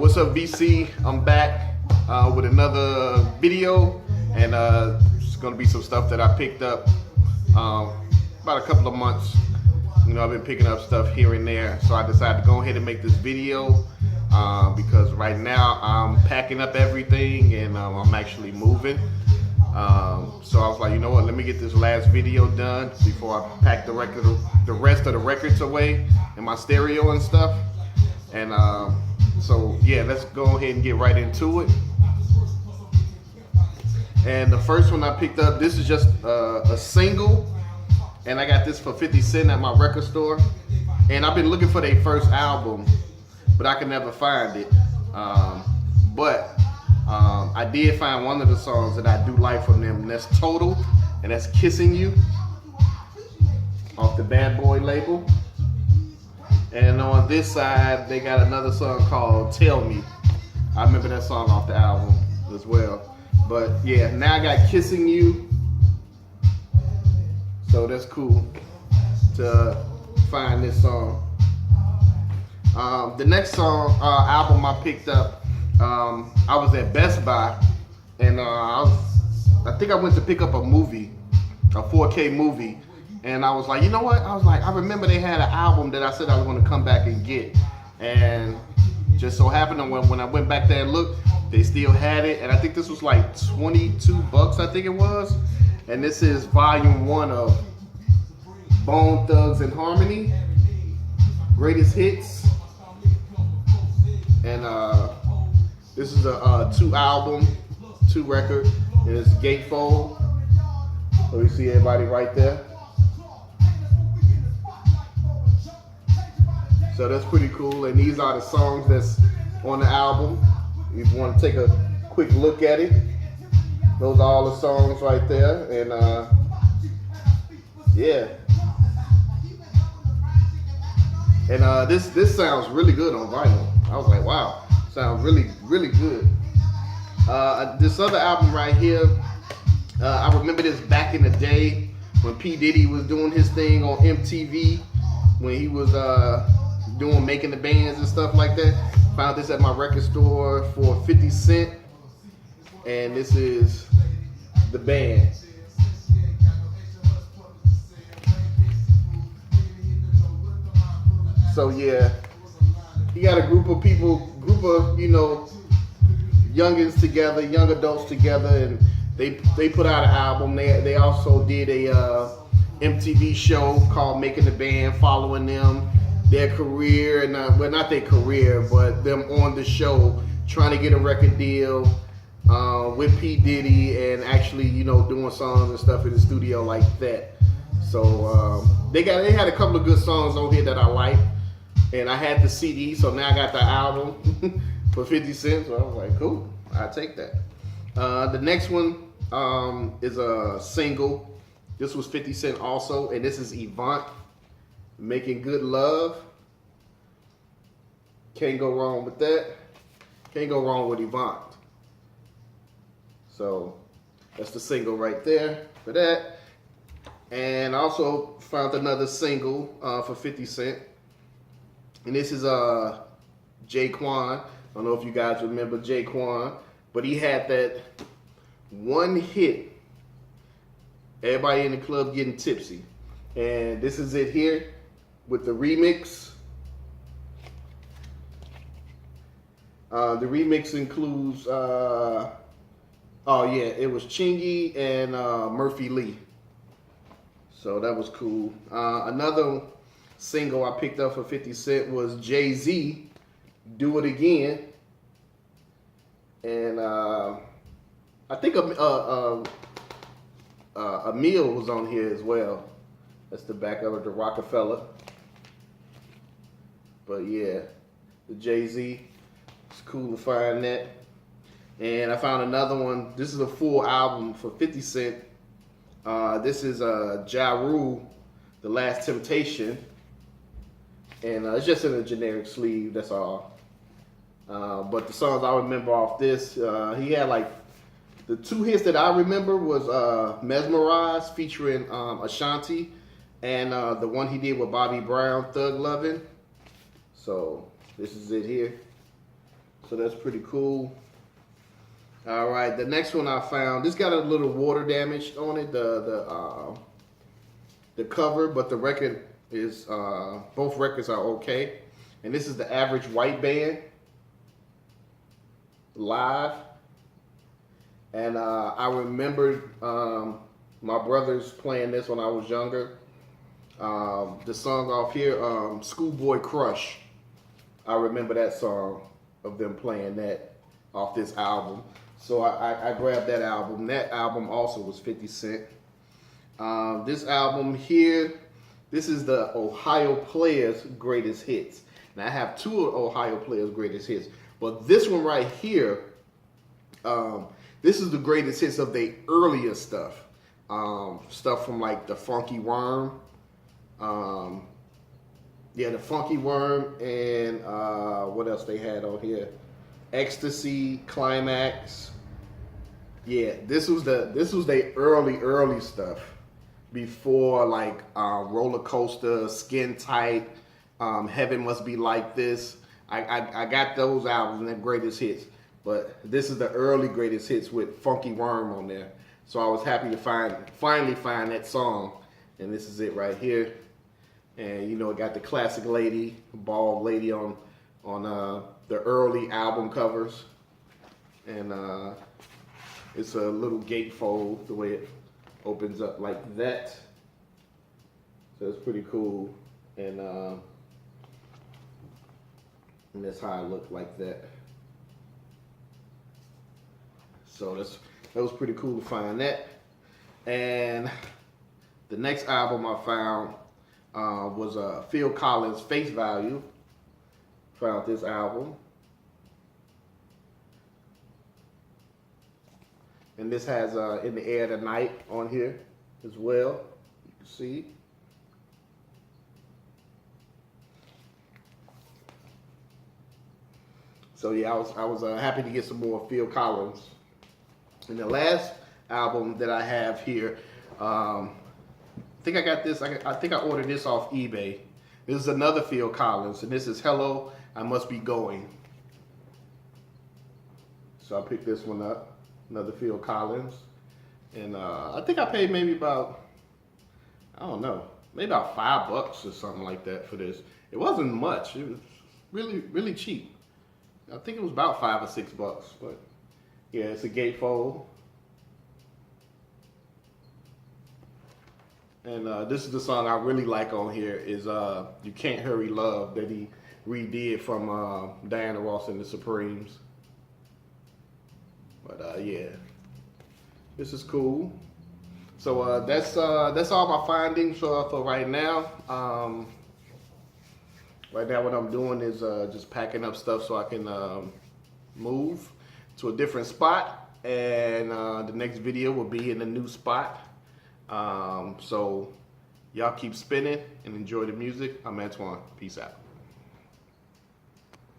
What's up, VC? I'm back with another video, and it's gonna be some stuff that I picked up about a couple of months. You know, I've been picking up stuff here and there, so I decided to go ahead and make this video because right now I'm packing up everything and I'm actually moving. So I was like, you know what? Let me get this last video done before I pack the rest of the records away and my stereo and stuff. And so yeah, let's go ahead and get right into it. And the first one I picked up, this is just a single, and I got this for 50 cents at my record store. And I've been looking for their first album, but I could never find it. I did find one of the songs that I do like from them, and that's Total, and that's Kissing You, off the Bad Boy label. And on this side, they got another song called Tell Me. I remember that song off the album as well. But yeah, now I got Kissing You. So that's cool to find this song. The next song, album I picked up, I was at Best Buy, and I think I went to pick up a movie, a 4K movie. And I was like, you know what? I remember they had an album that I said I was going to come back and get. And just so happened when I went back there and looked, they still had it. And I think this was like 22 bucks, I think it was. And this is volume 1 of Bone Thugs-n-Harmony, Greatest Hits. And this is a 2 record. And it's Gatefold. So you see everybody right there. So that's pretty cool, and these are the songs that's on the album. If you want to take a quick look at it, those are all the songs right there, and yeah. And this sounds really good on vinyl. I was like, wow, sounds really, really good. This other album right here, I remember this back in the day when P. Diddy was doing his thing on MTV, when he was doing Making the Bands and stuff like that. Found this at my record store for 50 cents. And this is The Band. So yeah, he got a group of you know, youngins together, young adults together, and they put out an album. They also did a MTV show called Making the Band, following them, their career, and well, not their career, but them on the show trying to get a record deal with P. Diddy, and actually, you know, doing songs and stuff in the studio like that. So they had a couple of good songs on here that I like, and I had the CD, so now I got the album for 50 cents. So I was like, cool, I'll take that. The next one is a single. This was 50 cents also, and this is Avant, Making Good Love. Can't go wrong with that. Can't go wrong with Avant. So that's the single right there for that. And I also found another single for 50 cents. And this is Jayquan. I don't know if you guys remember Jayquan, but he had that one hit, Everybody in the Club Getting Tipsy. And this is it here with the remix. The remix includes, oh yeah, it was Chingy and Murphy Lee. So that was cool. Another single I picked up for 50 cents was Jay-Z, Do It Again. And I think Emil was on here as well. That's the back of it, the Rockefeller. But yeah, the Jay-Z, it's cool to find that. And I found another one. This is a full album for 50 cents. This is Ja Rule, The Last Temptation. And it's just in a generic sleeve, that's all. But the songs I remember off this, he had like, the 2 hits that I remember was Mesmerize featuring Ashanti, and the one he did with Bobby Brown, Thug Lovin'. So this is it here. So that's pretty cool. All right, the next one I found, this got a little water damage on it, the cover, but the record is, both records are okay. And this is the Average White Band live. And I remembered my brothers playing this when I was younger. The song off here, Schoolboy Crush. I remember that song of them playing that off this album. So I grabbed that album. That album also was 50 Cent. This album here, this is the Ohio Players Greatest Hits. Now I have two of Ohio Players Greatest Hits, but this one right here, this is the greatest hits of the earlier stuff. Stuff from like the Funky Worm. Yeah, the Funky Worm, and what else they had on here? Ecstasy, Climax. Yeah, this was the early stuff before like Roller Coaster, Skin Tight, Heaven Must Be Like This. I got those albums and the greatest hits, but this is the early greatest hits with Funky Worm on there. So I was happy to finally find that song, and this is it right here. And you know, it got the classic lady, bald lady on the early album covers, and it's a little gatefold the way it opens up like that. So it's pretty cool, and that's how I look like that. So that was pretty cool to find that. And the next album I found was Phil Collins' Face Value. Found this album. And this has In the Air Tonight on here as well. You can see. So yeah, I was happy to get some more Phil Collins. And the last album that I have here, I think I got this. I think I ordered this off eBay. This is another Phil Collins, and this is Hello, I Must Be Going. So I picked this one up, another Phil Collins, and I think I paid maybe about, I don't know, maybe about $5 or something like that for this. It wasn't much. It was really cheap. I think it was about $5 or $6, but yeah, it's a gatefold. And this is the song I really like on here is You Can't Hurry Love, that he redid from Diana Ross and the Supremes. But yeah, this is cool. So that's all my findings for right now. Right now what I'm doing is just packing up stuff so I can move to a different spot, and the next video will be in a new spot. So y'all keep spinning and enjoy the music. I'm Antoine. Peace out.